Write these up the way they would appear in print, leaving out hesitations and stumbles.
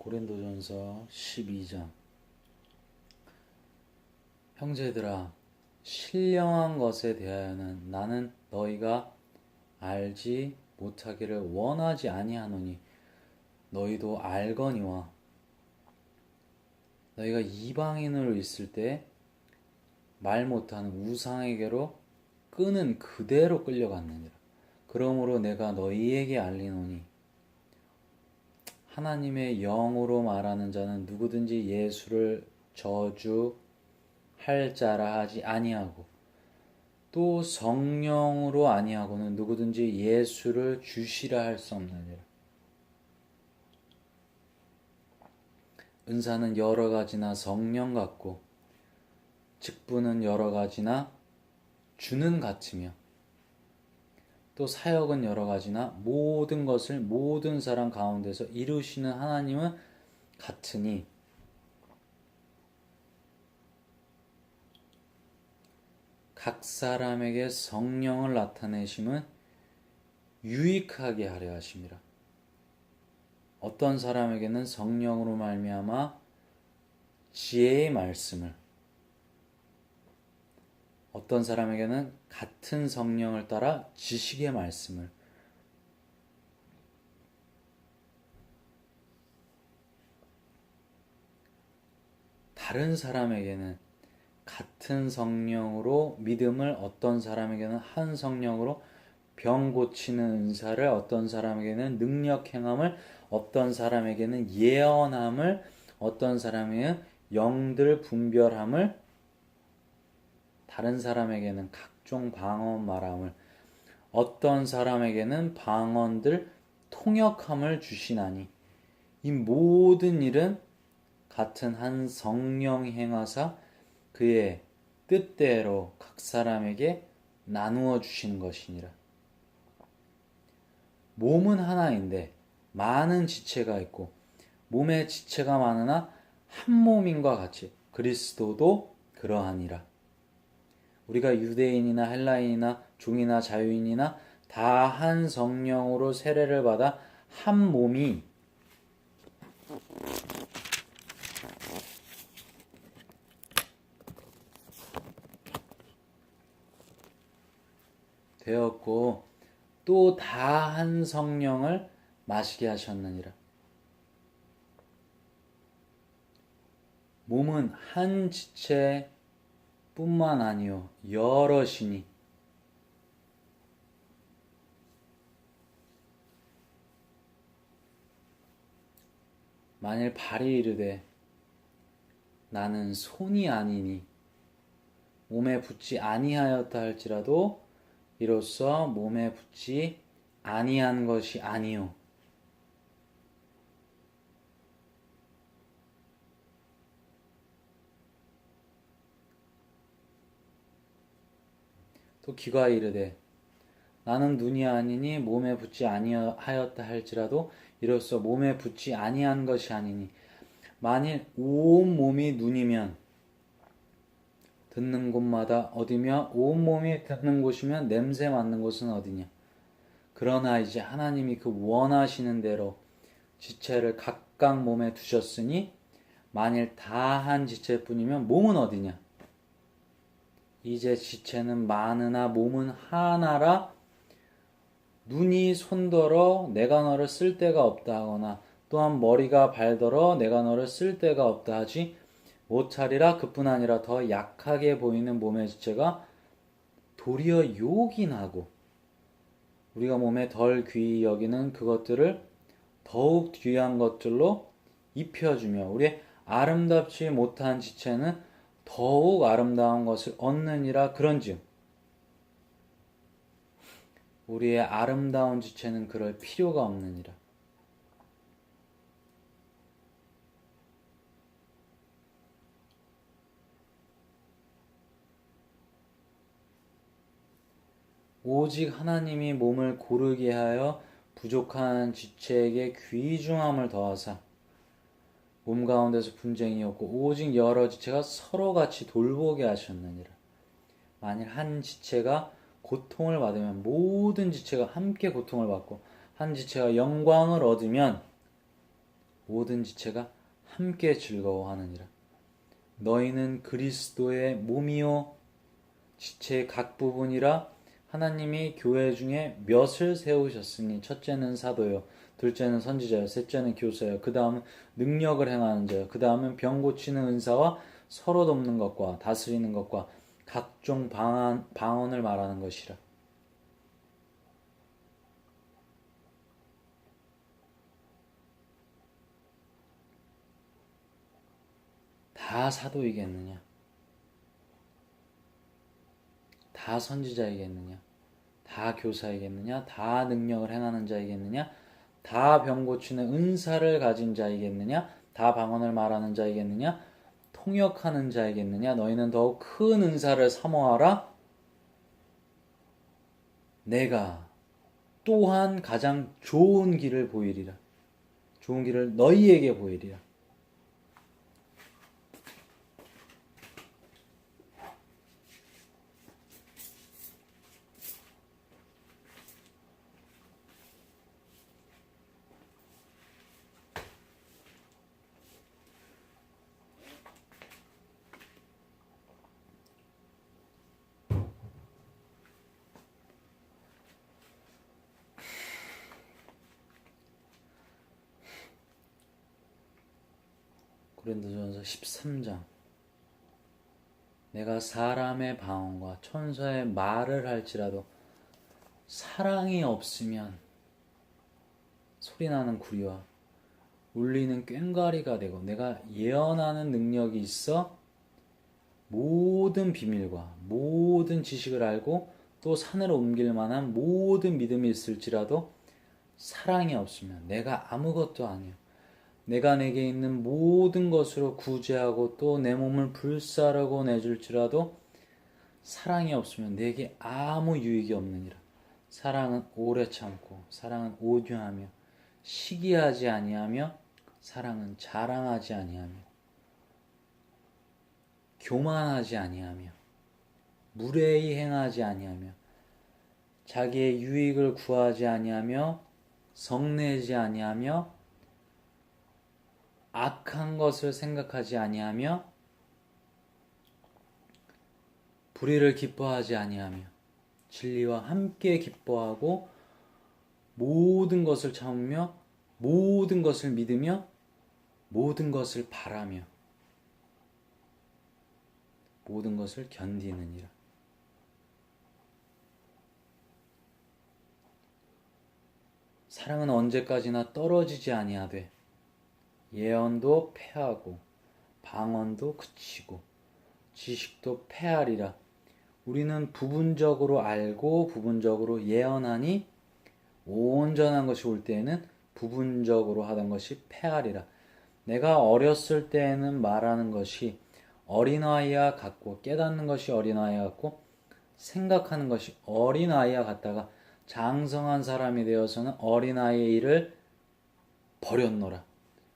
고린도전서 12장. 형제들아, 신령한 것에 대하여는 나는 너희가 알지 못하기를 원하지 아니하노니 너희도 알거니와 너희가 이방인으로 있을 때 말 못하는 우상에게로 끄는 그대로 끌려갔느니라. 그러므로 내가 너희에게 알리노니 하나님의 영으로 말하는 자는 누구든지 예수를 저주할 자라 하지 아니하고 또 성령으로 아니하고는 누구든지 예수를 주시라 할 수 없느니라. 은사는 여러 가지나 성령 같고 직분은 여러 가지나 주는 같으며 또 사역은 여러 가지나 모든 것을 모든 사람 가운데서 이루시는 하나님은 같으니 각 사람에게 성령을 나타내심은 유익하게 하려 하심이라. 어떤 사람에게는 성령으로 말미암아 지혜의 말씀을, 어떤 사람에게는 같은 성령을 따라 지식의 말씀을, 다른 사람에게는 같은 성령으로 믿음을, 어떤 사람에게는 한 성령으로 병 고치는 은사를, 어떤 사람에게는 능력 행함을, 어떤 사람에게는 예언함을, 어떤 사람에게는 영들 분별함을, 다른 사람에게는 각종 방언 말함을, 어떤 사람에게는 방언들 통역함을 주시나니 이 모든 일은 같은 한 성령 행하사 그의 뜻대로 각 사람에게 나누어 주시는 것이니라. 몸은 하나인데 많은 지체가 있고 몸에 지체가 많으나 한 몸인과 같이 그리스도도 그러하니라. 우리가 유대인이나 헬라인이나 종이나 자유인이나 다 한 성령으로 세례를 받아 한 몸이 되었고 또 다 한 성령을 마시게 하셨느니라. 몸은 한 지체 뿐만 아니요 여럿이니 만일 발이 이르되 나는 손이 아니니 몸에 붙지 아니하였다 할지라도 이로써 몸에 붙지 아니한 것이 아니요 또 귀가 이르되 나는 눈이 아니니 몸에 붙지 아니하였다 할지라도 이로써 몸에 붙지 아니한 것이 아니니 만일 온 몸이 눈이면 듣는 곳마다 어디며 온 몸이 듣는 곳이면 냄새 맡는 곳은 어디냐. 그러나 이제 하나님이 그 원하시는 대로 지체를 각각 몸에 두셨으니 만일 다 한 지체뿐이면 몸은 어디냐. 이제 지체는 많으나 몸은 하나라. 눈이 손더러 내가 너를 쓸 데가 없다 하거나 또한 머리가 발더러 내가 너를 쓸 데가 없다 하지 못하리라. 그뿐 아니라 더 약하게 보이는 몸의 지체가 도리어 욕이 나고 우리가 몸에 덜 귀히 여기는 그것들을 더욱 귀한 것들로 입혀주며 우리의 아름답지 못한 지체는 더욱 아름다운 것을 얻느니라. 그런즉 우리의 아름다운 지체는 그럴 필요가 없느니라. 오직 하나님이 몸을 고르게 하여 부족한 지체에게 귀중함을 더하사 몸 가운데서 분쟁이 없고 오직 여러 지체가 서로 같이 돌보게 하셨느니라. 만일 한 지체가 고통을 받으면 모든 지체가 함께 고통을 받고 한 지체가 영광을 얻으면 모든 지체가 함께 즐거워하느니라. 너희는 그리스도의 몸이요 지체의 각 부분이라. 하나님이 교회 중에 몇을 세우셨으니 첫째는 사도요, 둘째는 선지자요, 셋째는 교사요, 그 다음은 능력을 행하는 자요, 그 다음은 병 고치는 은사와 서로 돕는 것과 다스리는 것과 각종 방언을 말하는 것이라. 다 사도이겠느냐? 다 선지자이겠느냐? 다 교사이겠느냐? 다 능력을 행하는 자이겠느냐? 다 병 고치는 은사를 가진 자이겠느냐? 다 방언을 말하는 자이겠느냐? 통역하는 자이겠느냐? 너희는 더욱 큰 은사를 사모하라. 내가 또한 가장 좋은 길을 보이리라. 좋은 길을 너희에게 보이리라. 고린도전서 13장. 내가 사람의 방언과 천사의 말을 할지라도 사랑이 없으면 소리나는 구리와 울리는 꽹과리가 되고, 내가 예언하는 능력이 있어 모든 비밀과 모든 지식을 알고 또 산을 옮길 만한 모든 믿음이 있을지라도 사랑이 없으면 내가 아무것도 아니요. 내가 내게 있는 모든 것으로 구제하고 또 내 몸을 불사르고 내줄지라도 사랑이 없으면 내게 아무 유익이 없느니라. 사랑은 오래 참고, 사랑은 온유하며 시기하지 아니하며, 사랑은 자랑하지 아니하며 교만하지 아니하며 무례히 행하지 아니하며 자기의 유익을 구하지 아니하며 성내지 아니하며 악한 것을 생각하지 아니하며 불의를 기뻐하지 아니하며 진리와 함께 기뻐하고 모든 것을 참으며 모든 것을 믿으며 모든 것을 바라며 모든 것을 견디느니라. 사랑은 언제까지나 떨어지지 아니하되 예언도 패하고 방언도 그치고 지식도 패하리라. 우리는 부분적으로 알고 부분적으로 예언하니 온전한 것이 올 때에는 부분적으로 하던 것이 패하리라. 내가 어렸을 때에는 말하는 것이 어린아이와 같고 깨닫는 것이 어린아이와 같고 생각하는 것이 어린아이와 같다가 장성한 사람이 되어서는 어린아이의 일을 버렸노라.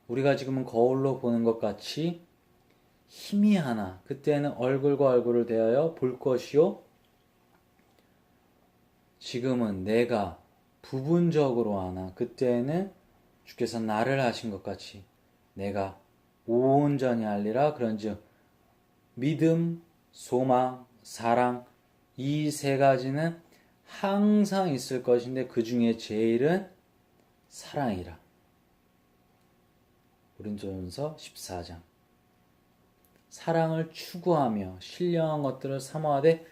우리가 지금은 거울로 보는 것 같이 희미하나 그때는 얼굴과 얼굴을 대하여 볼 것이요 지금은 내가 부분적으로 하나 그때는 주께서 나를 하신 것 같이 내가 온전히 알리라. 그런즉 믿음, 소망, 사랑 이 세 가지는 항상 있을 것인데 그 중에 제일은 사랑이라. 고린도전서 14장. 사랑을 추구하며 신령한 것들을 사모하되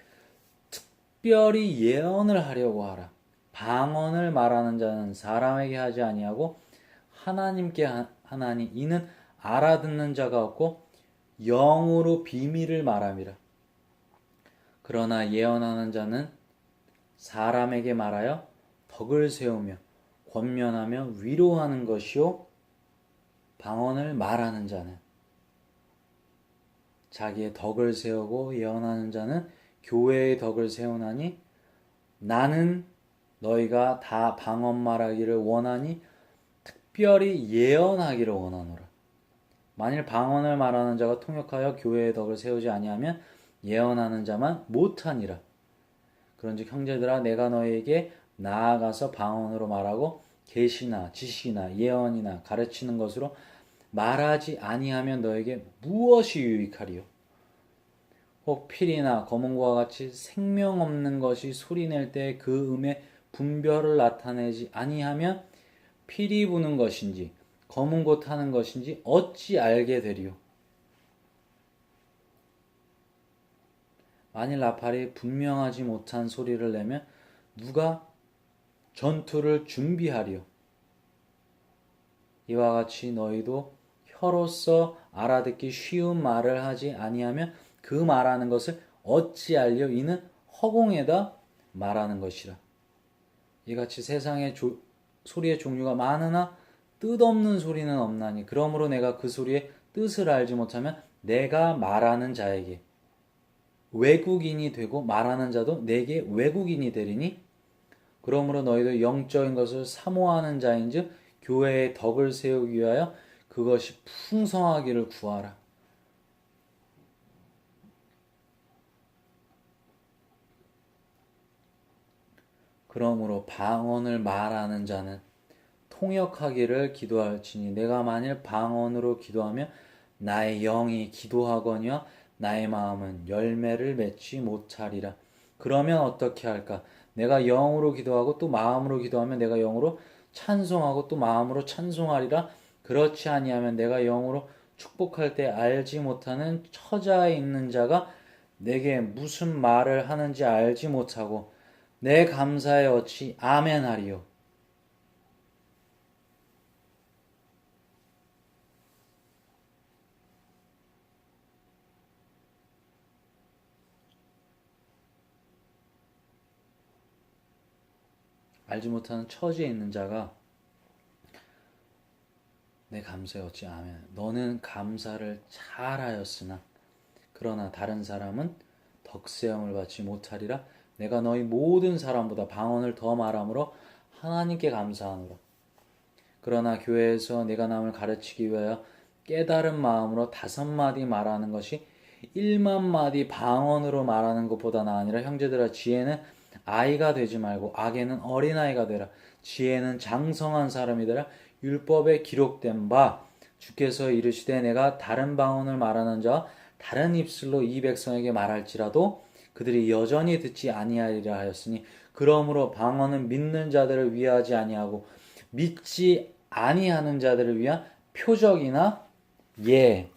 특별히 예언을 하려고 하라. 방언을 말하는 자는 사람에게 하지 아니하고 하나님께 하나니 이는 알아듣는 자가 없고 영으로 비밀을 말함이라. 그러나 예언하는 자는 사람에게 말하여 덕을 세우며 권면하며 위로하는 것이요 방언을 말하는 자는 자기의 덕을 세우고 예언하는 자는 교회의 덕을 세우나니 나는 너희가 다 방언 말하기를 원하니 특별히 예언하기를 원하노라. 만일 방언을 말하는 자가 통역하여 교회의 덕을 세우지 아니하면 예언하는 자만 못하니라. 그런즉 형제들아 내가 너희에게 나아가서 방언으로 말하고 계시나 지식이나 예언이나 가르치는 것으로 말하지 아니하면 너에게 무엇이 유익하리요? 혹 필이나 검은고와 같이 생명 없는 것이 소리낼 때 그 음의 분별을 나타내지 아니하면 필이 부는 것인지 검은고 타는 것인지 어찌 알게 되리요? 만일 나팔이 분명하지 못한 소리를 내면 누가 전투를 준비하리요? 이와 같이 너희도 혀로서 알아듣기 쉬운 말을 하지 아니하면 그 말하는 것을 어찌 알려? 이는 허공에다 말하는 것이라. 이같이 세상에 소리의 종류가 많으나 뜻없는 소리는 없나니 그러므로 내가 그 소리의 뜻을 알지 못하면 내가 말하는 자에게 외국인이 되고 말하는 자도 내게 외국인이 되리니 그러므로 너희도 영적인 것을 사모하는 자인즉 교회의 덕을 세우기 위하여 그것이 풍성하기를 구하라. 그러므로 방언을 말하는 자는 통역하기를 기도할지니 내가 만일 방언으로 기도하면 나의 영이 기도하거니와 나의 마음은 열매를 맺지 못하리라. 그러면 어떻게 할까? 내가 영으로 기도하고 또 마음으로 기도하면 내가 영으로 찬송하고 또 마음으로 찬송하리라. 그렇지 아니하면 내가 영으로 축복할 때 알지 못하는 처자에 있는 자가 내게 무슨 말을 하는지 알지 못하고 내 감사에 어찌 아멘하리요. 알지 못하는 처지에 있는 자가 내 감사에 어찌 아멘. 너는 감사를 잘하였으나 그러나 다른 사람은 덕세함을 받지 못하리라. 내가 너희 모든 사람보다 방언을 더 말함으로 하나님께 감사하노라. 그러나 교회에서 내가 남을 가르치기 위하여 깨달은 마음으로 5마디 말하는 것이 1만 마디 방언으로 말하는 것보다 나으니라. 형제들아 지혜는 아이가 되지 말고 악에는 어린아이가 되라. 지혜는 장성한 사람이 되라. 율법에 기록된 바 주께서 이르시되 내가 다른 방언을 말하는 자와 다른 입술로 이 백성에게 말할지라도 그들이 여전히 듣지 아니하리라 하였으니 그러므로 방언은 믿는 자들을 위하지 아니하고 믿지 아니하는 자들을 위한 표적이나 예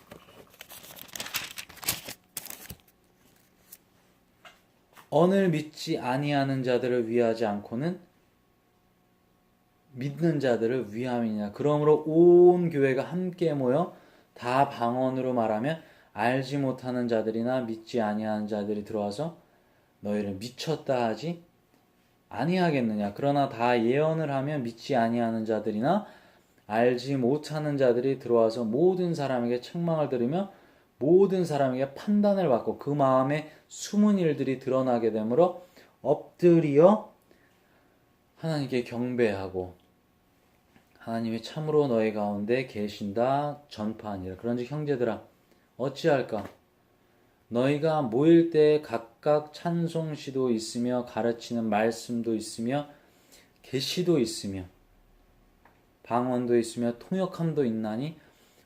언을 믿지 아니하는 자들을 위하지 않고는 믿는 자들을 위함이냐. 그러므로 온 교회가 함께 모여 다 방언으로 말하면 알지 못하는 자들이나 믿지 아니하는 자들이 들어와서 너희를 미쳤다 하지 아니하겠느냐. 그러나 다 예언을 하면 믿지 아니하는 자들이나 알지 못하는 자들이 들어와서 모든 사람에게 책망을 들으며 모든 사람에게 판단을 받고 그 마음에 숨은 일들이 드러나게 되므로 엎드려 하나님께 경배하고 하나님이 참으로 너희 가운데 계신다 전파하니라. 그런즉 형제들아 어찌할까? 너희가 모일 때 각각 찬송시도 있으며 가르치는 말씀도 있으며 계시도 있으며 방언도 있으며 통역함도 있나니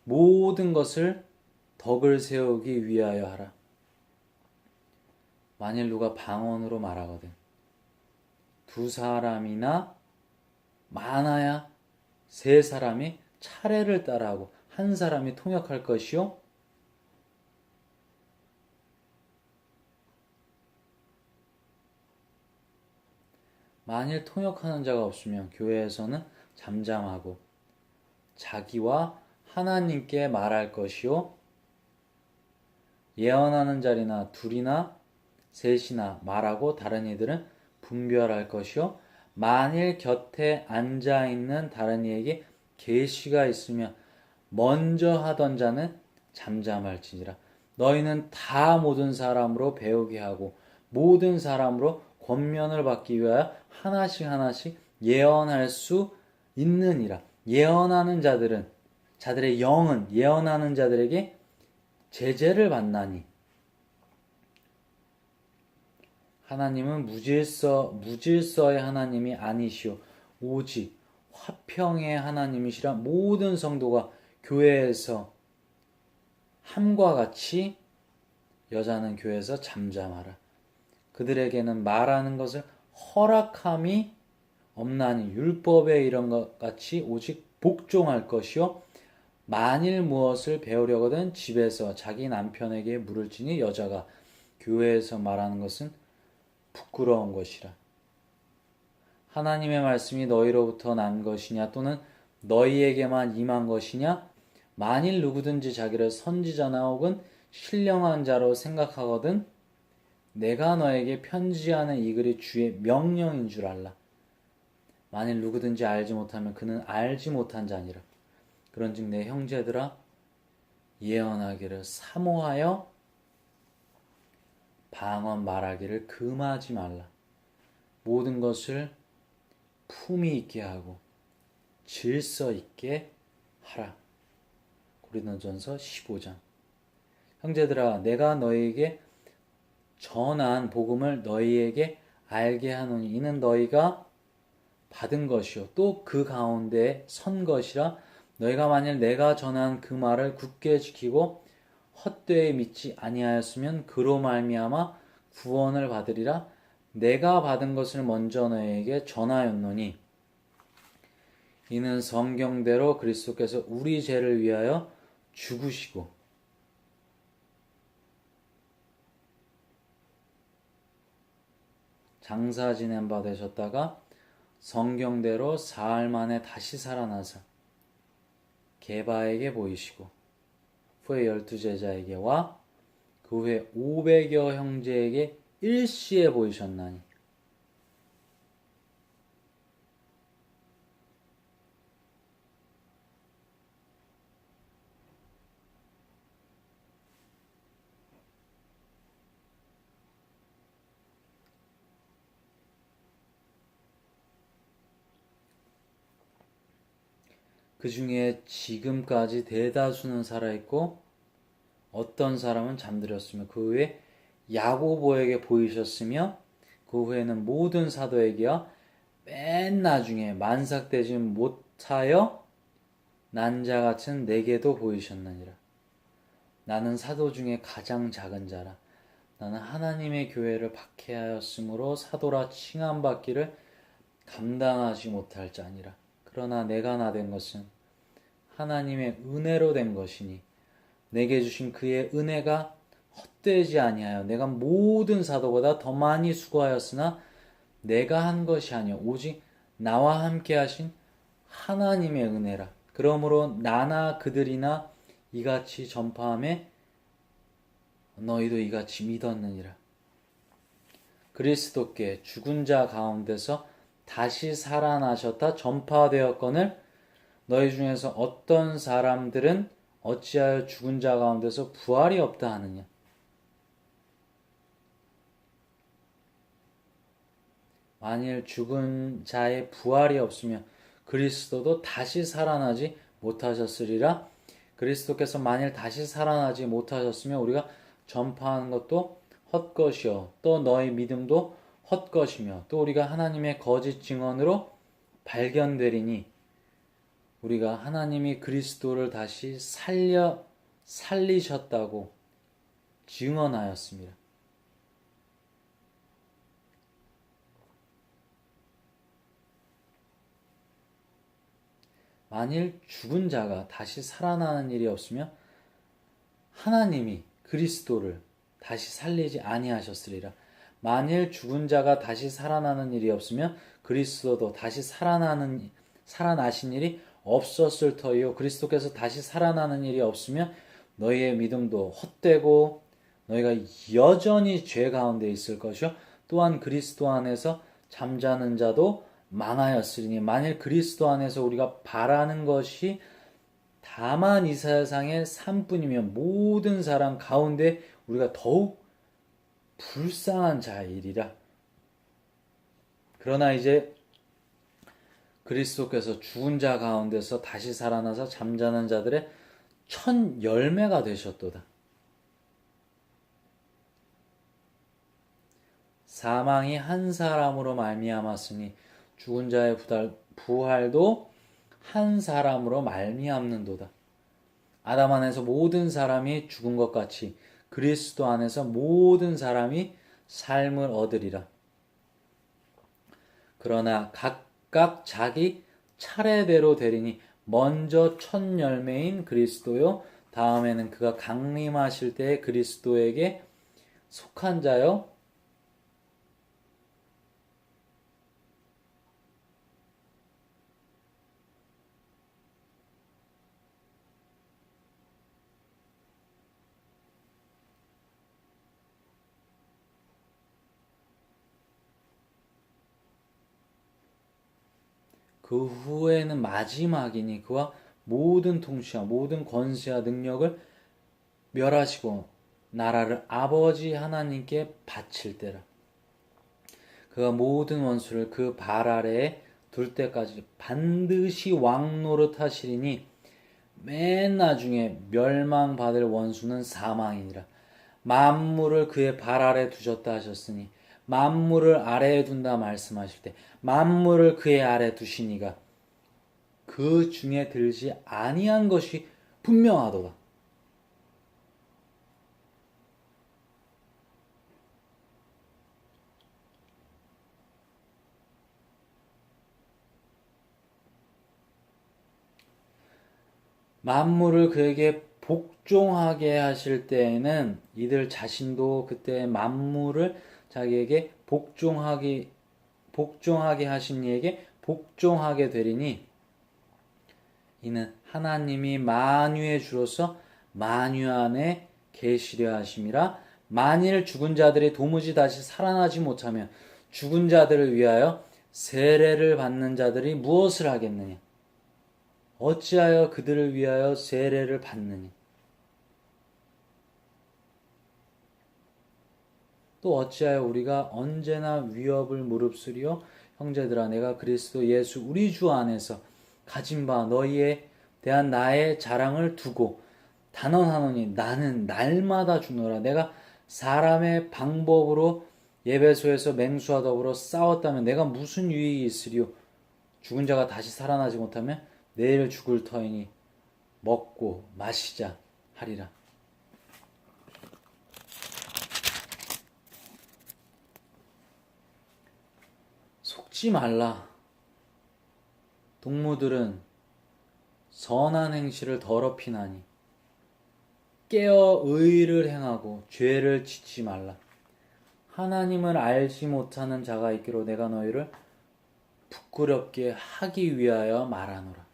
모든 것을 덕을 세우기 위하여 하라. 만일 누가 방언으로 말하거든 2사람이나 많아야 3사람이 차례를 따라하고 1사람이 통역할 것이요 만일 통역하는 자가 없으면 교회에서는 잠잠하고 자기와 하나님께 말할 것이요 예언하는 자리나 2이나 3이나 말하고 다른 이들은 분별할 것이요 만일 곁에 앉아있는 다른 이에게 계시가 있으면 먼저 하던 자는 잠잠할지니라. 너희는 다 모든 사람으로 배우게 하고 모든 사람으로 권면을 받기 위하여 하나씩 예언할 수 있느니라. 예언하는 자들의 영은 예언하는 자들에게 제재를 받나니 하나님은 무질서의 하나님이 아니시오 오직 화평의 하나님이시라. 모든 성도가 교회에서 함과 같이 여자는 교회에서 잠잠하라. 그들에게는 말하는 것을 허락함이 없나니 율법에 이런 것 같이 오직 복종할 것이요 만일 무엇을 배우려거든 집에서 자기 남편에게 물을지니 여자가 교회에서 말하는 것은 부끄러운 것이라. 하나님의 말씀이 너희로부터 난 것이냐 또는 너희에게만 임한 것이냐 만일 누구든지 자기를 선지자나 혹은 신령한 자로 생각하거든 내가 너에게 편지하는 이 글이 주의 명령인 줄 알라. 만일 누구든지 알지 못하면 그는 알지 못한 자니라. 그런즉 내 형제들아 예언하기를 사모하여 방언 말하기를 금하지 말라. 모든 것을 품위 있게 하고 질서 있게 하라. 고린도전서 15장. 형제들아 내가 너희에게 전한 복음을 너희에게 알게 하노니 이는 너희가 받은 것이요 또 그 가운데 선 것이라. 너희가 만일 내가 전한 그 말을 굳게 지키고 헛되이 믿지 아니하였으면 그로 말미암아 구원을 받으리라. 내가 받은 것을 먼저 너희에게 전하였노니 이는 성경대로 그리스도께서 우리 죄를 위하여 죽으시고 장사 지낸 바 되셨다가 성경대로 사흘 만에 다시 살아나사 게바에게 보이시고 후에 12제자에게와 그 후에 500여 형제에게 일시에 보이셨나니 그 중에 지금까지 대다수는 살아있고 어떤 사람은 잠들었으며 그 후에 야고보에게 보이셨으며 그 후에는 모든 사도에게와 맨 나중에 만삭되지 못하여 난 자 같은 내게도 보이셨느니라. 나는 사도 중에 가장 작은 자라. 나는 하나님의 교회를 박해하였으므로 사도라 칭함받기를 감당하지 못할 자니라. 그러나 내가 나된 것은 하나님의 은혜로 된 것이니 내게 주신 그의 은혜가 헛되지 아니하여 내가 모든 사도보다 더 많이 수고하였으나 내가 한 것이 아니요 오직 나와 함께 하신 하나님의 은혜라. 그러므로 나나 그들이나 이같이 전파하며 너희도 이같이 믿었느니라. 그리스도께 죽은 자 가운데서 다시 살아나셨다 전파되었거늘 너희 중에서 어떤 사람들은 어찌하여 죽은 자 가운데서 부활이 없다 하느냐. 만일 죽은 자의 부활이 없으면 그리스도도 다시 살아나지 못하셨으리라. 그리스도께서 만일 다시 살아나지 못하셨으면 우리가 전파하는 것도 헛것이요 또 너희 믿음도 헛것이며 또 우리가 하나님의 거짓 증언으로 발견되리니 우리가 하나님이 그리스도를 다시 살리셨다고 증언하였습니다. 만일 죽은 자가 다시 살아나는 일이 없으면 하나님이 그리스도를 다시 살리지 아니하셨으리라. 만일 죽은 자가 다시 살아나는 일이 없으면 그리스도도 다시 살아나신 일이 없었을 터이요. 그리스도께서 다시 살아나는 일이 없으면 너희의 믿음도 헛되고 너희가 여전히 죄 가운데 있을 것이요. 또한 그리스도 안에서 잠자는 자도 망하였으리니 만일 그리스도 안에서 우리가 바라는 것이 다만 이 세상의 삶뿐이면 모든 사람 가운데 우리가 더욱 불쌍한 자이리라. 그러나 이제 그리스도께서 죽은 자 가운데서 다시 살아나서 잠자는 자들의 첫 열매가 되셨도다. 사망이 한 사람으로 말미암았으니 죽은 자의 부활도 한 사람으로 말미암는도다. 아담 안에서 모든 사람이 죽은 것 같이 그리스도 안에서 모든 사람이 삶을 얻으리라. 그러나 각각 자기 차례대로 되리니 먼저 첫 열매인 그리스도요 다음에는 그가 강림하실 때에 그리스도에게 속한 자요 그 후에는 마지막이니 그와 모든 통치와 모든 권세와 능력을 멸하시고 나라를 아버지 하나님께 바칠 때라. 그가 모든 원수를 그 발 아래에 둘 때까지 반드시 왕 노릇하시리니 맨 나중에 멸망받을 원수는 사망이니라. 만물을 그의 발 아래 두셨다 하셨으니 만물을 아래에 둔다 말씀하실 때 만물을 그의 아래 두시니가 그 중에 들지 아니한 것이 분명하도다. 만물을 그에게 복종하게 하실 때에는 이들 자신도 그때 만물을 자기에게 복종하게 하신 이에게 복종하게 되리니 이는 하나님이 만유의 주로서 만유 안에 계시려 하심이라. 만일 죽은 자들이 도무지 다시 살아나지 못하면 죽은 자들을 위하여 세례를 받는 자들이 무엇을 하겠느냐? 어찌하여 그들을 위하여 세례를 받느냐? 또 어찌하여 우리가 언제나 위협을 무릅쓰리요? 형제들아 내가 그리스도 예수 우리 주 안에서 가진 바 너희에 대한 나의 자랑을 두고 단언하노니 나는 날마다 죽노라. 내가 사람의 방법으로 예배소에서 맹수와 더불어 싸웠다면 내가 무슨 유익이 있으리요? 죽은 자가 다시 살아나지 못하면 내일 죽을 터이니 먹고 마시자 하리라. 속지 말라. 동무들은 선한 행실을 더럽히나니 깨어 의를 행하고 죄를 짓지 말라. 하나님을 알지 못하는 자가 있기로 내가 너희를 부끄럽게 하기 위하여 말하노라.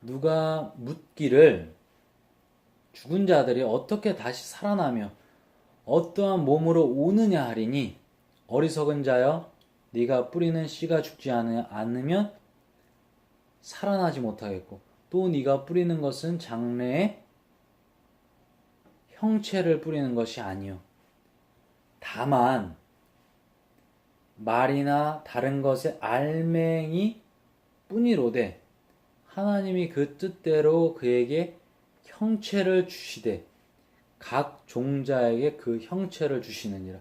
누가 묻기를 죽은 자들이 어떻게 다시 살아나며 어떠한 몸으로 오느냐 하리니 어리석은 자여 네가 뿌리는 씨가 죽지 않으면 살아나지 못하겠고 또 네가 뿌리는 것은 장래에 형체를 뿌리는 것이 아니요 다만 말이나 다른 것의 알맹이 뿐이로되 하나님이 그 뜻대로 그에게 형체를 주시되 각 종자에게 그 형체를 주시느니라.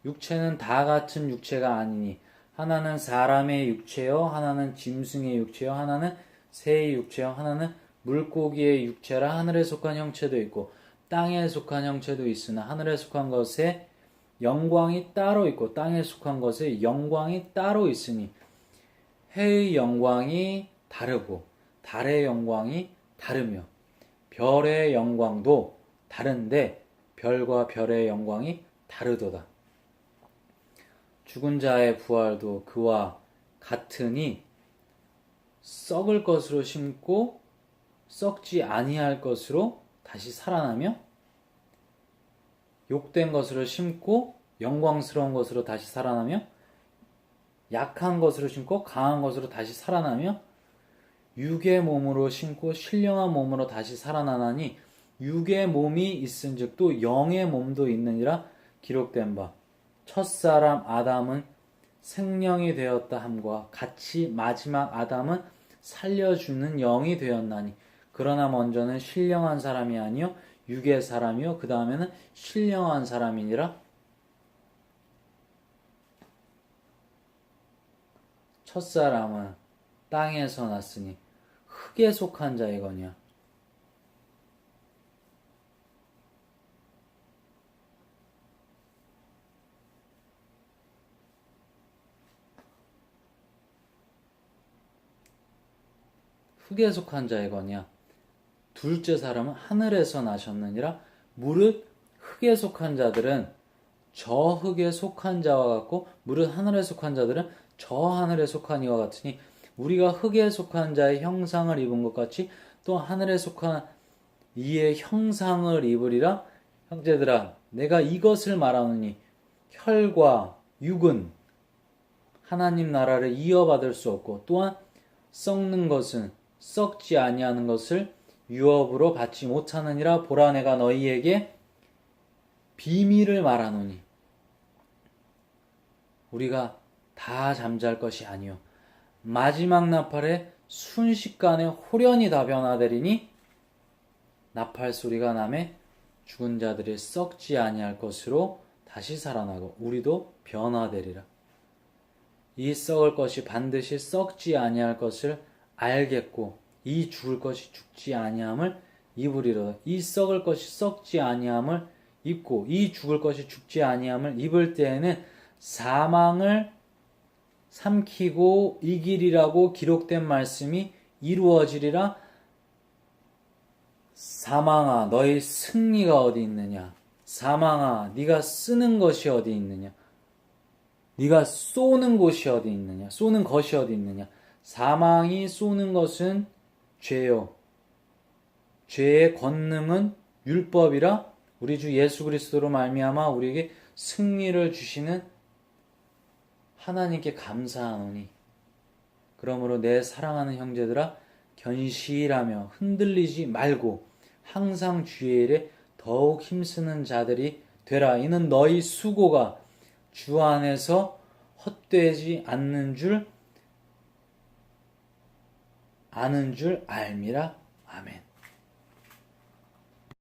육체는 다 같은 육체가 아니니 하나는 사람의 육체요 하나는 짐승의 육체요 하나는 새의 육체요 하나는 물고기의 육체라. 하늘에 속한 형체도 있고 땅에 속한 형체도 있으나 하늘에 속한 것에 영광이 따로 있고 땅에 속한 것에 영광이 따로 있으니 해의 영광이 다르고 달의 영광이 다르며 별의 영광도 다른데 별과 별의 영광이 다르도다. 죽은 자의 부활도 그와 같으니 썩을 것으로 심고 썩지 아니할 것으로 다시 살아나며 욕된 것으로 심고 영광스러운 것으로 다시 살아나며 약한 것으로 심고 강한 것으로 다시 살아나며 육의 몸으로 심고 신령한 몸으로 다시 살아나나니 육의 몸이 있은즉 또 영의 몸도 있느니라. 기록된 바 첫사람 아담은 생령이 되었다 함과 같이 마지막 아담은 살려주는 영이 되었나니 그러나 먼저는 신령한 사람이 아니요 육의 사람이요 그 다음에는 신령한 사람이니라. 첫사람은 땅에서 났으니 흙에 속한 자이거니와. 흙에 속한 자이거니와. 둘째 사람은 하늘에서 나셨느니라. 무릇 흙에 속한 자들은 저 흙에 속한 자와 같고 무릇 하늘에 속한 자들은 저 하늘에 속한 이와 같으니 우리가 흙에 속한 자의 형상을 입은 것 같이 또 하늘에 속한 이의 형상을 입으리라. 형제들아, 내가 이것을 말하노니 혈과 육은 하나님 나라를 이어받을 수 없고 또한 썩는 것은 썩지 아니하는 것을 유업으로 받지 못하느니라. 보라, 내가 너희에게 비밀을 말하노니 우리가 다 잠잘 것이 아니요 마지막 나팔에 순식간에 호련히 다 변화되리니 나팔 소리가 나매 죽은 자들이 썩지 아니할 것으로 다시 살아나고 우리도 변화되리라. 이 썩을 것이 반드시 썩지 아니할 것을 알겠고 이 죽을 것이 죽지 아니함을 입으리로다. 이 썩을 것이 썩지 아니함을 입고 이 죽을 것이 죽지 아니함을 입을 때에는 사망을 삼키고 이기리라고 기록된 말씀이 이루어지리라. 사망아, 너희 승리가 어디 있느냐? 사망아, 네가 쓰는 것이 어디 있느냐? 네가 쏘는 곳이 어디 있느냐? 쏘는 것이 어디 있느냐? 사망이 쏘는 것은 죄요. 죄의 권능은 율법이라. 우리 주 예수 그리스도로 말미암아 우리에게 승리를 주시는 하나님께 감사하노니. 그러므로 내 사랑하는 형제들아, 견실하며 흔들리지 말고 항상 주의 일에 더욱 힘쓰는 자들이 되라. 이는 너희 수고가 주 안에서 헛되지 않는 줄 아는 줄 알미라. 아멘.